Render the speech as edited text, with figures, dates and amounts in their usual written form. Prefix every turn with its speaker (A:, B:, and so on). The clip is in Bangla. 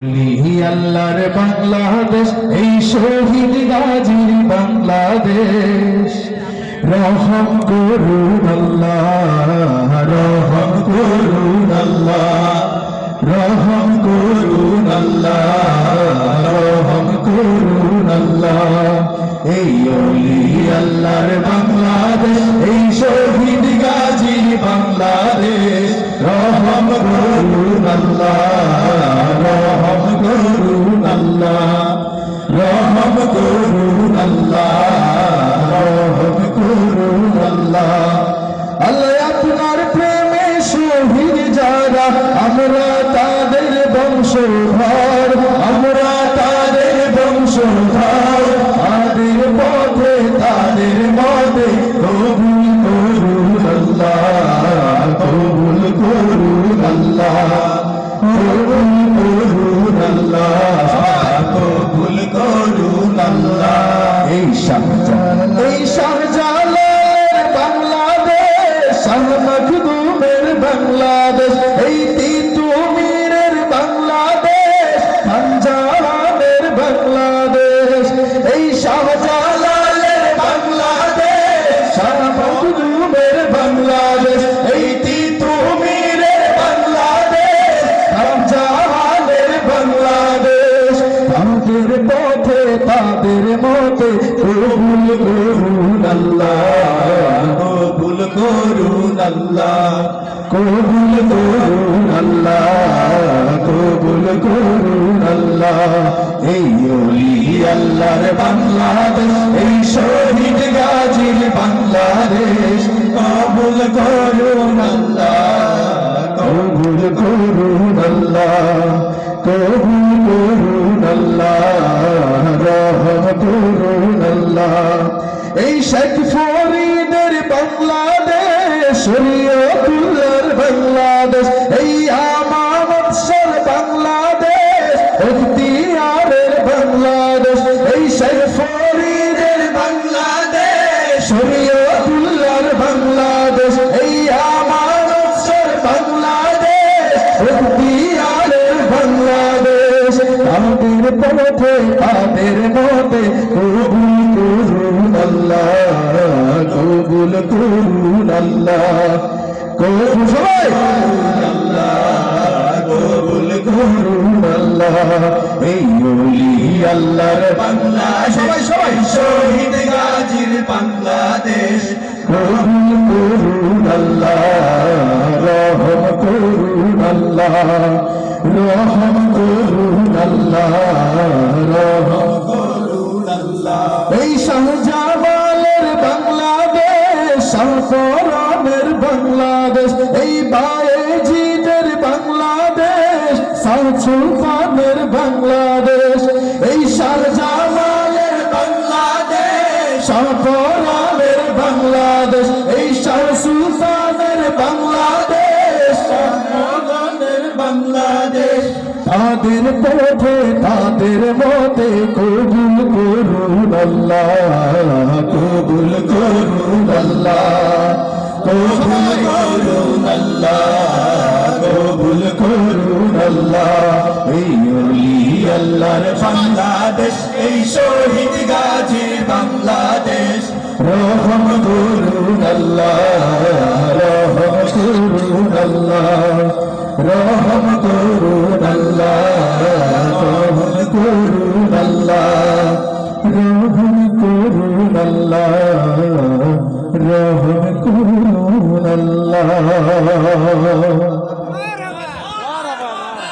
A: আল্লাহর বাংলাদেশ, এই শহীদ গাজীর বাংলাদেশ। রহম করুন আল্লাহ, রহম করুন আল্লাহ, রহম করুন আল্লাহ, রহম করুন আল্লাহ। এই ওলি আল্লাহর বাংলাদেশ, এই শহীদ গাজীর বাংলাদেশ। রহম করুন আল্লাহ, রহম করুন আল্লাহ, রহম করুন আল্লাহ, রহম করুন আল্লাহ। আল্লাহ আপনার প্রেমে শহীদ যারা, আমরা তাদের বংশধর, আমরা তাদের বংশধর। তাদের পথে তাদের মতে কবুল করুন আল্লাহ, কবুল করুন আল্লাহ, কবুল করুন আল্লাহ, কবুল করুন আল্লাহ। এই শাহজালালের বাংলাদেশ, শাহ মখদুমের বাংলাদেশ, এই তিতুমীরের বাংলাদেশ, খানজাহানের বাংলাদেশ। এই শাহজালালের বাংলাদেশ, শাহ মখদুমের বাংলাদেশ, এই তিতুমীরের বাংলাদেশ, খানজাহানের বাংলাদেশ। তাদের পথে তাদের মতে কবুল করুন আল্লাহ, কবুল করুন আল্লাহ, কবুল করুন আল্লাহ, কবুল করুন আল্লাহ। এই ওলি আল্লাহর বাংলাদেশ, এই শহীদ গাজীর বাংলাদেশ। কবুল করুন আল্লাহ, কবুল করুন আল্লাহ, কবুল করুন আল্লাহ, রহম করুন আল্লাহ। এই শেখ ফরিদের বাংলাদেশ, শরীয়তুল্লাহর বাংলাদেশ, এই আমানত শাহর বাংলাদেশ, ইখতিয়ারের বাংলাদেশ। এই শেখ ফরিদের বাংলাদেশ, শরীয়তুল্লাহর বাংলাদেশ, এই আমানত শাহর বাংলাদেশ, ইখতিয়ারের বাংলাদেশ। তাদের পথে তাদের মতে কবুল করুন আল্লাহ, কবুল করুন আল্লাহ, কবুল সবাই আল্লাহ, কবুল করুন আল্লাহ। এই ওলি আল্লাহর বাংলাদেশ, সবাই সবাই শহীদ গাজীর বাংলাদেশ। কবুল করুন আল্লাহ, রহম করুন আল্লাহ, রহম করুন আল্লাহ, রহম করুন আল্লাহ। এই শাহজালালের বাংলাদেশ, শাহপরানের বাংলাদেশ, এই বায়েজিদের বাংলাদেশ, শাহ সুলতানের বাংলাদেশ। এই শাহজালালের বাংলাদেশ, শাহপরানের বাংলাদেশ, এই শাহ সুলতানের বাংলাদেশ, শাহপরানের বাংলাদেশ। তাদের পথে তাদের মতে কবুল করুন আল্লাহ, কবুল করুন আল্লাহ, কবুল করুন আল্লাহ, কবুল করুন আল্লাহ। এই ওলি আল্লাহর বাংলাদেশ, এই শহীদ গাজীর বাংলাদেশ। রহম করুন আল্লাহ, রহম করুন আল্লাহ, রহম করুন আল্লাহ, রহম করুন আল্লাহ, রহম করুন আল্লাহ, রহম করুন আল্লাহ।